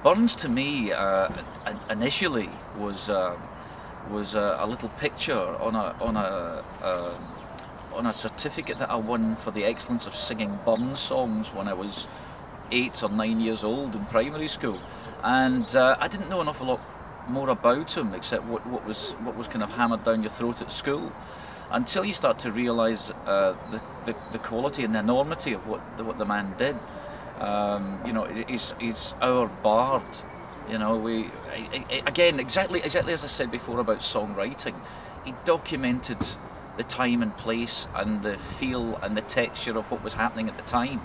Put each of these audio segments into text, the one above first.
Burns to me initially was a little picture on a certificate that I won for the excellence of singing Burns songs when I was 8 or 9 years old in primary school, and I didn't know an awful lot more about him except what was kind of hammered down your throat at school, until you start to realise the quality and the enormity of what the man did. You know, he's our bard. You know, again exactly as I said before about songwriting, he documented the time and place and the feel and the texture of what was happening at the time.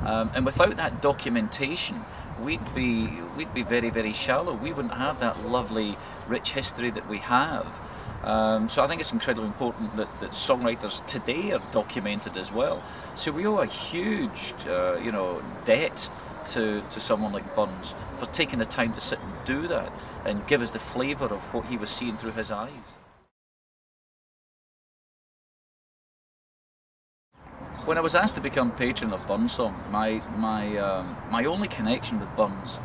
And without that documentation, we'd be very, very shallow. We wouldn't have that lovely, rich history that we have. So I think it's incredibly important that songwriters today are documented as well. So we owe a huge, you know, debt to someone like Burns for taking the time to sit and do that and give us the flavour of what he was seeing through his eyes. When I was asked to become patron of Burnsong, my only connection with Burns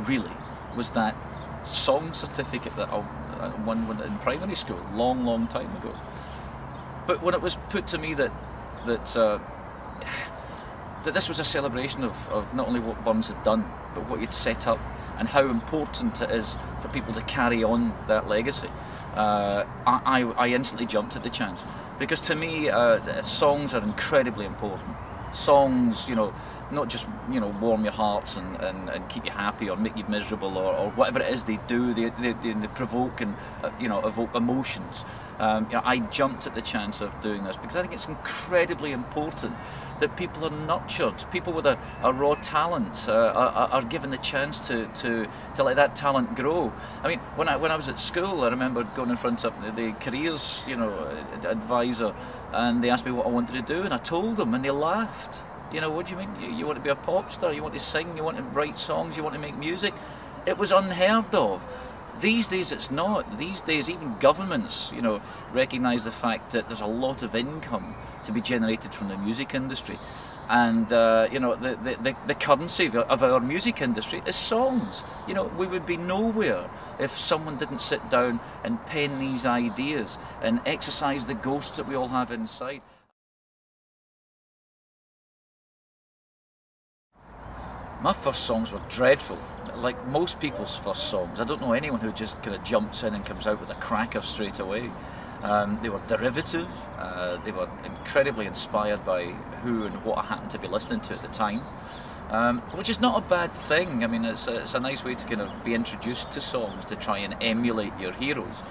really was that song certificate that I won in primary school, long time ago. But when it was put to me that this was a celebration of not only what Burns had done, but what he'd set up and how important it is for people to carry on that legacy, I instantly jumped at the chance. Because to me, songs are incredibly important. Songs, you know, not just, you know, warm your hearts and keep you happy or make you miserable or whatever it is they do, they provoke and, you know, evoke emotions. You know, I jumped at the chance of doing this because I think it's incredibly important that people are nurtured. People with a raw talent are given the chance to let that talent grow. I mean, when I was at school, I remember going in front of the careers, you know, advisor, and they asked me what I wanted to do, and I told them, and they laughed. You know, what do you mean? You want to be a pop star? You want to sing? You want to write songs? You want to make music? It was unheard of. These days it's not. These days even governments, you know, recognise the fact that there's a lot of income to be generated from the music industry. And, you know, the currency of our music industry is songs. You know, we would be nowhere if someone didn't sit down and pen these ideas and exercise the ghosts that we all have inside. My first songs were dreadful, like most people's first songs. I don't know anyone who just kind of jumps in and comes out with a cracker straight away. They were derivative, they were incredibly inspired by who and what I happened to be listening to at the time, which is not a bad thing. I mean, it's a nice way to kind of be introduced to songs, to try and emulate your heroes.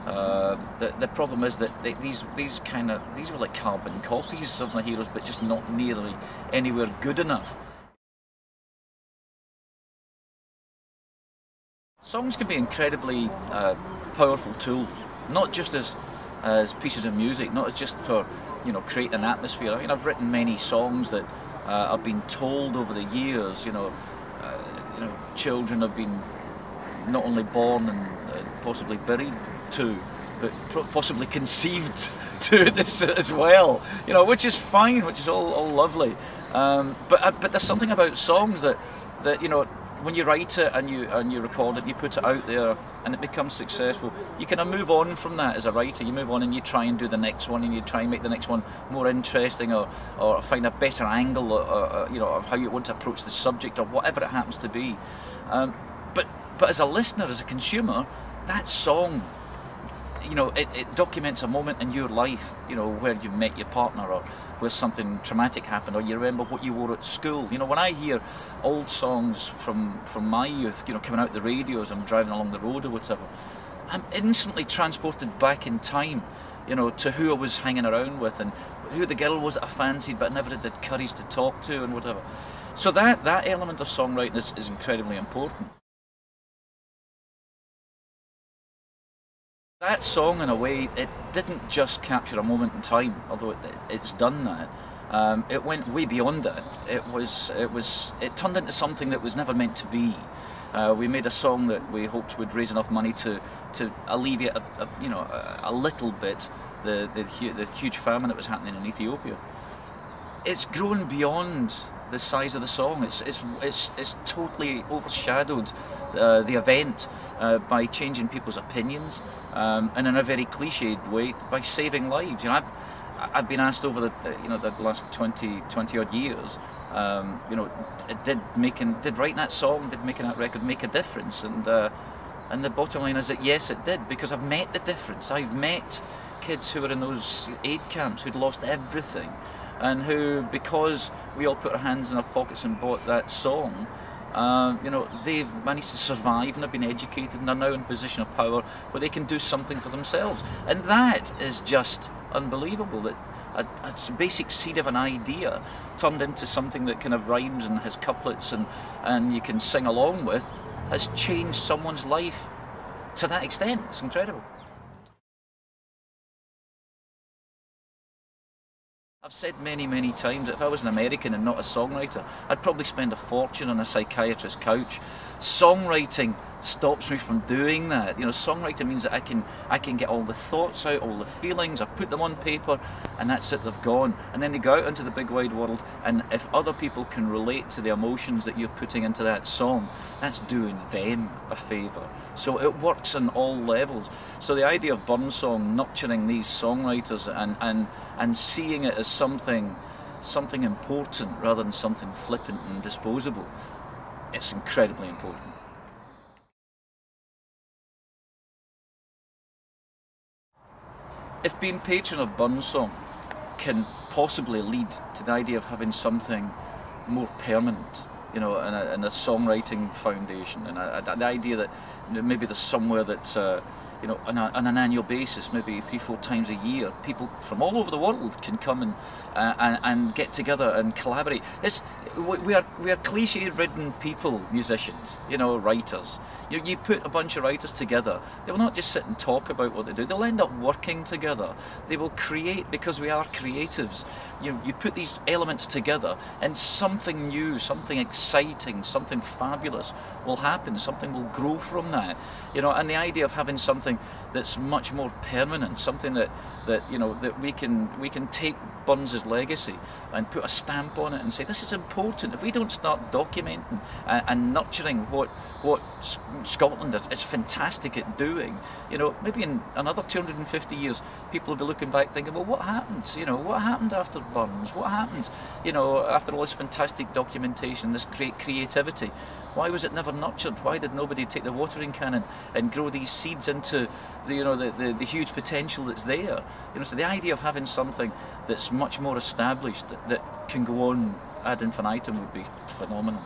The problem is that these were like carbon copies of my heroes, but just not nearly anywhere good enough. Songs can be incredibly powerful tools, not just as pieces of music, not just for, you know, creating an atmosphere. I mean, I've written many songs that I've been told over the years. You know, children have been not only born and possibly buried to, but possibly conceived to this as well. You know, which is fine, which is all lovely. But there's something about songs that you know, when you write it and you record it, you put it out there and it becomes successful, you kind of move on from that as a writer. You move on and you try and do the next one, and you try and make the next one more interesting, or find a better angle, you know, of how you want to approach the subject, or whatever it happens to be. But as a listener, as a consumer, that song, you know, it documents a moment in your life, you know, where you met your partner, or where something traumatic happened, or you remember what you wore at school. You know, when I hear old songs from my youth, you know, coming out the radios, I'm driving along the road or whatever, I'm instantly transported back in time, you know, to who I was hanging around with and who the girl was that I fancied but never had the courage to talk to and whatever. So that element of songwriting is incredibly important. That song, in a way, it didn't just capture a moment in time, although it's done that. It went way beyond that. It turned into something that was never meant to be. We made a song that we hoped would raise enough money to alleviate a little bit the huge famine that was happening in Ethiopia. it's grown beyond the size of the song. It's totally overshadowed the event by changing people's opinions, and in a very cliched way, by saving lives. You know, I've been asked over the the last 20 odd years, you know, did writing that song, did making that record make a difference? And the bottom line is that yes, it did, because I've met the difference. I've met kids who were in those aid camps who'd lost everything, and who, because we all put our hands in our pockets and bought that song, you know, they've managed to survive and have been educated and are now in a position of power where they can do something for themselves. And that is just unbelievable, that a basic seed of an idea turned into something that kind of rhymes and has couplets and you can sing along with, has changed someone's life to that extent. It's incredible. I've said many, many times that if I was an American and not a songwriter, I'd probably spend a fortune on a psychiatrist's couch. Songwriting stops me from doing that. You know, songwriting means that I can get all the thoughts out, all the feelings, I put them on paper, and that's it, they've gone. And then they go out into the big wide world, and if other people can relate to the emotions that you're putting into that song, that's doing them a favour. So it works on all levels. So the idea of Burnsong nurturing these songwriters and seeing it as something important rather than something flippant and disposable, it's incredibly important. If being patron of Burnsong can possibly lead to the idea of having something more permanent, you know, and a songwriting foundation, and the idea that maybe there's somewhere that you know, on an annual basis, maybe 3-4 times a year, people from all over the world can come and get together and collaborate. We are cliche-ridden people, musicians, you know, writers. You put a bunch of writers together, they will not just sit and talk about what they do, they'll end up working together. They will create, because we are creatives. You put these elements together and something new, something exciting, something fabulous will happen, something will grow from that. You know, and the idea of having something that's much more permanent, something that you know, that we can take Burns' legacy and put a stamp on it and say, this is important. If we don't start documenting and nurturing what Scotland is fantastic at doing, you know, maybe in another 250 years, people will be looking back thinking, well, what happened? You know, what happened after Burns? What happened, you know, after all this fantastic documentation, this great creativity? Why was it never nurtured? Why did nobody take the watering can and grow these seeds into the huge potential that's there? You know, so the idea of having something that's much more established that can go on ad infinitum would be phenomenal.